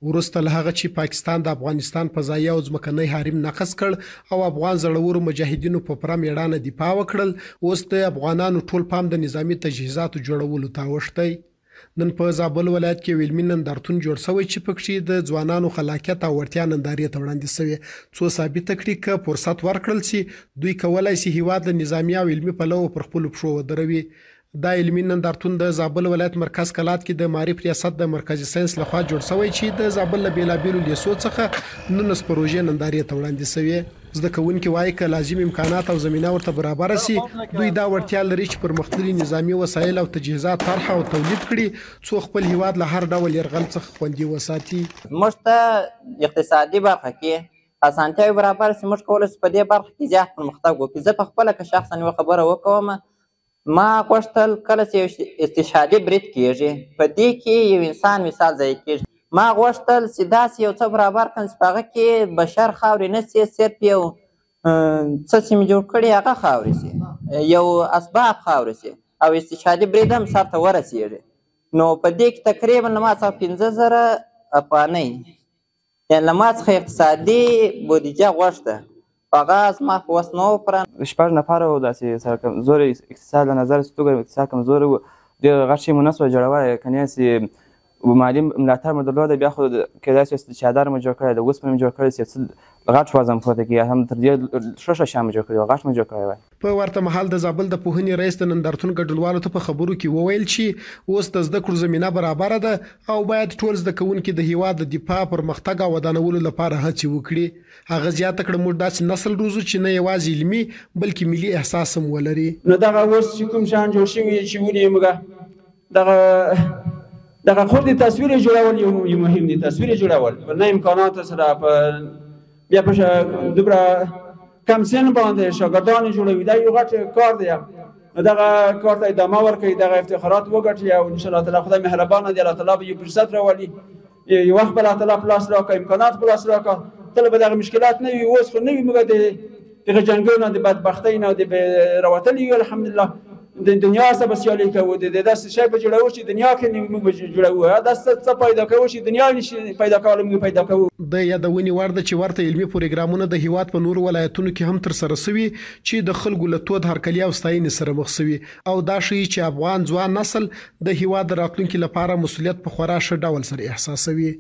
وروسته له هغه چې پاکستان د افغانستان فضايي او ځمکنی حریم نقض کړ او افغان زړورو مجاهدینو په پوره میړانه دفاع وکړل، اوس د افغانانو ټول پام د نظامی تجهیزاتو جوړولو ته اوښتی. نن په زابل ولایت کې علمي نندارتون جوړ شوی چې پکې د ځوانانو خلاقیت او وړتیا نندارې ته وړاندې شوې، څو ثابته کړي که فرصت ورکړل شي دوی کولای شي هیواد له نظامي او علمي پلوه پر خپلو پښو ودروي. دا علمي نندارتون د زابل ولایت مرکز کلات کې د معارف ریاست د مرکزي ساينس لخوا جوړ شوی چې د زابل له بیلابیلو لیسو څخه 19 پروژې نندارې ته وړاندې شوې. زده کوونکي وایي که لازم امکانات او زمینه ورته برابر شي دوی دا وړتیا لري چې پرمختللي نظامي وسایل او تجهیزات طرح او تولید کړي څو خپل هیواد له هر ډول یرغل څخه خوندي وساتي. موږ ته اقتصادي برخه کې اسانتیاوې برابر شي، موږ کولی شو په دې برخه کې زیات پرمختګ وکړو. زه په خپله که شخصا یوه خبره وکوم، ما غوښتل کله چې استشهادي برید کېږي په دې کې یو انسان مثال ضایع کېږي، ما غوښتل چې داسې یو څه برابر کړم چې په هغه کې بشر خاورې نه شي، صرف یو څه چې مې جوړ کړي هغه خاورې شي، یو اسباب خاورې شي او استشهادي برید هم سرته ورسېږي. نو په دې کې تقریبا له ما څخه 15,000 افغانۍ یعنې له ما څخه اقتصادي بودیجه غوښته، هغه زما په وس نه وه پوره. 6 نفره وو، داسې سره کمزوری اقتصاد له نظر توګه اقتصاد کمزوری وو، ډېر غټ شی مو نه سوه جوړولی، کنې چې مالي ملاتړ مو درلوده، بیا خو کېدای شي چادر مو جوړ کړی، د اوسپنې مو جوړ کړی، څه غټ وزن پورته کړي، هم تر دې ښه شیان مو جوړ کړي، غټ مو جوړ کړی وای. په ورته مهال د زابل د پوهنې رئیس د نندارتون ګډونوالو ته په خبرو کې وویل چې اوس د زده کړو زمینه برابره ده او باید ټول زده کوونکي د هیواد د دفاع، پرمختګ او ودانولو لپاره هڅې وکړي. هغه زیاته کړه موږ داسې نسل روزو چې نه یوازې علمي بلکې ملي احساس هم ولري. نو دغه اوس چې کوم شیان جوړ شوي چې ولې موږ دغه خود تصویر جوړول یو مهم دي، تصویر جوړول په نه امکاناتو سره بیا په دومره کم سن باندې شاګردان جوړوي، دا یو غټ کار دی. دغه کار ته ادامه ورکړئ، دغه افتخارات وګټئ او انشاءالله تعالی خدای مهربانه دی، الله تعالی به یو فرصت راولي، یو وخت به الله تعالی په لاس راکړي، امکانات په لاس راکړي، تل به دغه مشکلات نه وي. اوس خو نه وي، موږ د دغه جنګونو د بدبختۍ نه د راوتلي یو الحمدلله. د دنیا سره به سیالي کوو، د داسې شی به جوړوو چې دنیا کې موږ به جوړوو، داسې څه پیدا کوو چې دنیا نشي پیدا کولی موږ پیدا کوو. د یادونې وړ ده چې ورته علمي پروګرامونه د هیواد په نورو ولایتونو کې هم ترسره شوي چې د خلکو له تود هرکلي او ستاینې سره مخ شوي او دا ښیي چې افغان ځوان نسل د هیواد د راتلونکي لپاره مسؤلیت په خورا ښه ډول سره احساسوي.